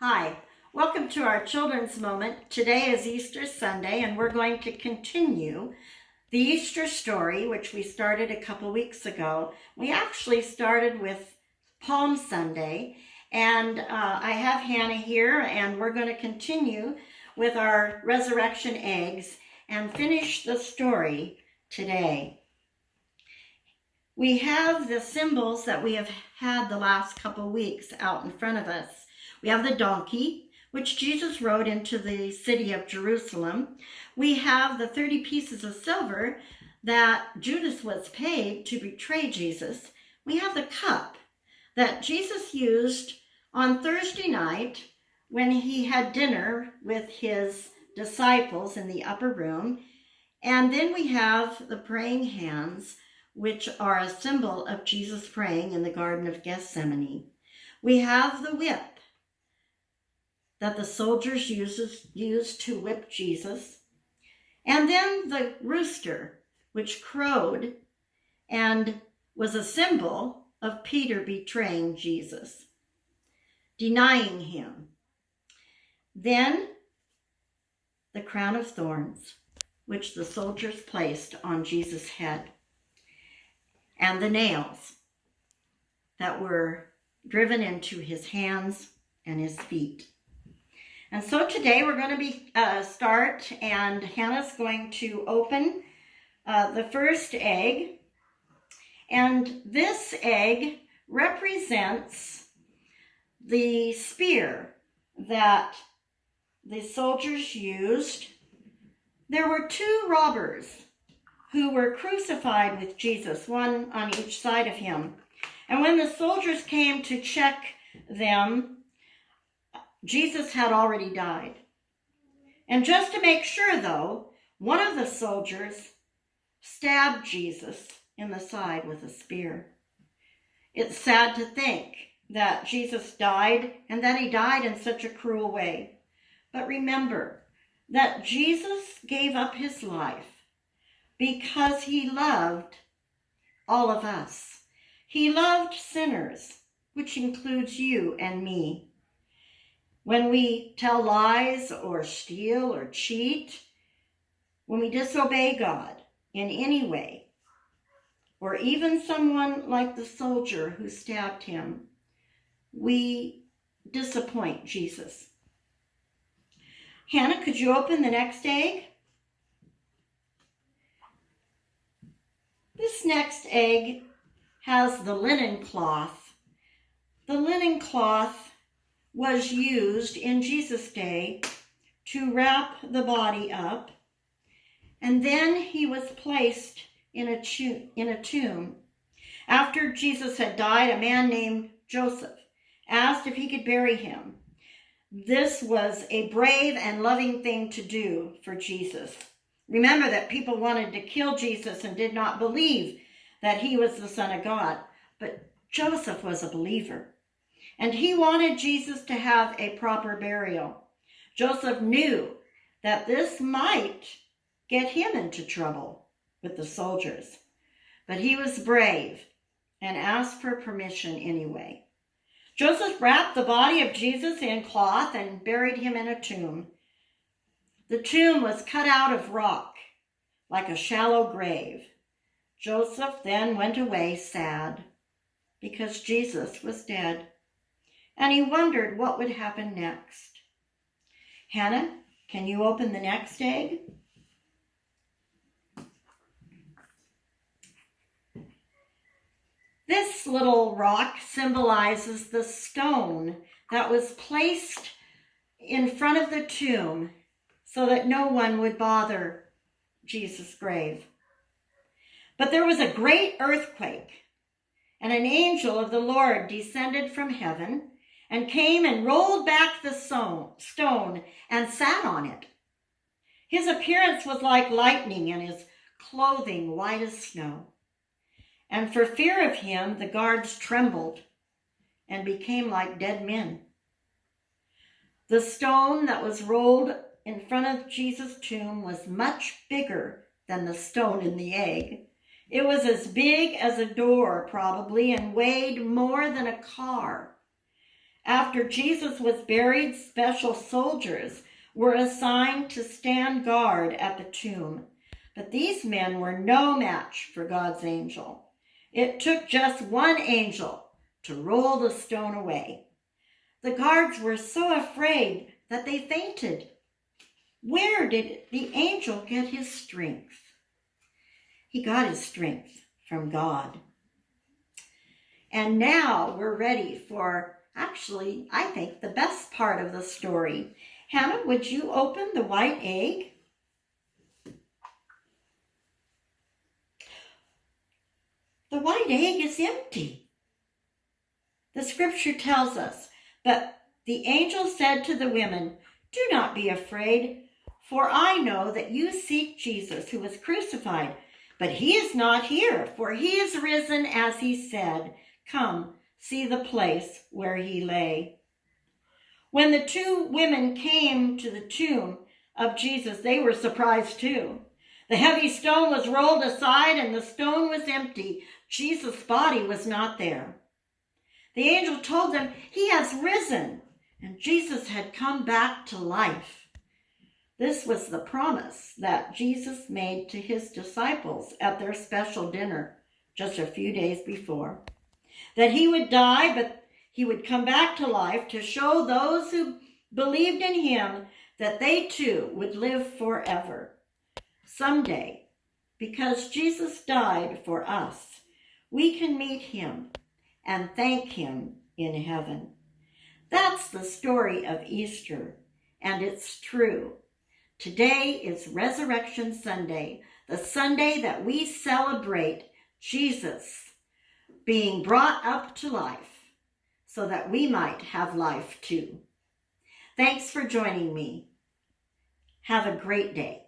Hi, welcome to our Children's Moment. Today is Easter Sunday, and we're going to continue the Easter story, which we started a couple weeks ago. We actually started with Palm Sunday, and I have Hannah here, and we're going to continue with our resurrection eggs and finish the story today. We have the symbols that we have had the last couple weeks out in front of us. We have the donkey, which Jesus rode into the city of Jerusalem. We have the 30 pieces of silver that Judas was paid to betray Jesus. We have the cup that Jesus used on Thursday night when he had dinner with his disciples in the upper room. And then we have the praying hands, which are a symbol of Jesus praying in the Garden of Gethsemane. We have the whip that the soldiers used to whip Jesus. And then the rooster, which crowed and was a symbol of Peter betraying Jesus, denying him. Then the crown of thorns, which the soldiers placed on Jesus' head, and the nails that were driven into his hands and his feet. And so today we're going to be start, and Hannah's going to open the first egg. And this egg represents the spear that the soldiers used. There were two robbers who were crucified with Jesus, one on each side of him. And when the soldiers came to check them, Jesus had already died. And just to make sure, though, one of the soldiers stabbed Jesus in the side with a spear. It's sad to think that Jesus died, and that he died in such a cruel way. But remember that Jesus gave up his life because he loved all of us. He loved sinners, which includes you and me. When we tell lies or steal or cheat, when we disobey God in any way, or even someone like the soldier who stabbed him, we disappoint Jesus. Hannah, could you open the next egg? This next egg has the linen cloth. The linen cloth was used in Jesus' day to wrap the body up, and then he was placed in a tomb. After Jesus had died, a man named Joseph asked if he could bury him. This was a brave and loving thing to do for Jesus. Remember that people wanted to kill Jesus and did not believe that he was the Son of God, but Joseph was a believer. And he wanted Jesus to have a proper burial. Joseph knew that this might get him into trouble with the soldiers, but he was brave and asked for permission anyway. Joseph wrapped the body of Jesus in cloth and buried him in a tomb. The tomb was cut out of rock, like a shallow grave. Joseph then went away sad because Jesus was dead. And he wondered what would happen next. Hannah, can you open the next egg? This little rock symbolizes the stone that was placed in front of the tomb so that no one would bother Jesus' grave. But there was a great earthquake, and an angel of the Lord descended from heaven and came and rolled back the stone and sat on it. His appearance was like lightning and his clothing white as snow. And for fear of him, the guards trembled and became like dead men. The stone that was rolled in front of Jesus' tomb was much bigger than the stone in the egg. It was as big as a door, probably, and weighed more than a car. After Jesus was buried, special soldiers were assigned to stand guard at the tomb. But these men were no match for God's angel. It took just one angel to roll the stone away. The guards were so afraid that they fainted. Where did the angel get his strength? He got his strength from God. And now we're ready for, actually, I think, the best part of the story. Hannah, would you open the white egg? The white egg is empty. The scripture tells us, but the angel said to the women, "Do not be afraid, for I know that you seek Jesus who was crucified, but he is not here, for he is risen as he said. Come, see the place where he lay." When the two women came to the tomb of Jesus, they were surprised too. The heavy stone was rolled aside and the stone was empty. Jesus' body was not there. The angel told them he has risen, and Jesus had come back to life. This was the promise that Jesus made to his disciples at their special dinner just a few days before. That he would die, but he would come back to life to show those who believed in him that they too would live forever. Someday, because Jesus died for us, we can meet him and thank him in heaven. That's the story of Easter, and it's true. Today is Resurrection Sunday, the Sunday that we celebrate Jesus being brought up to life so that we might have life too. Thanks for joining me. Have a great day.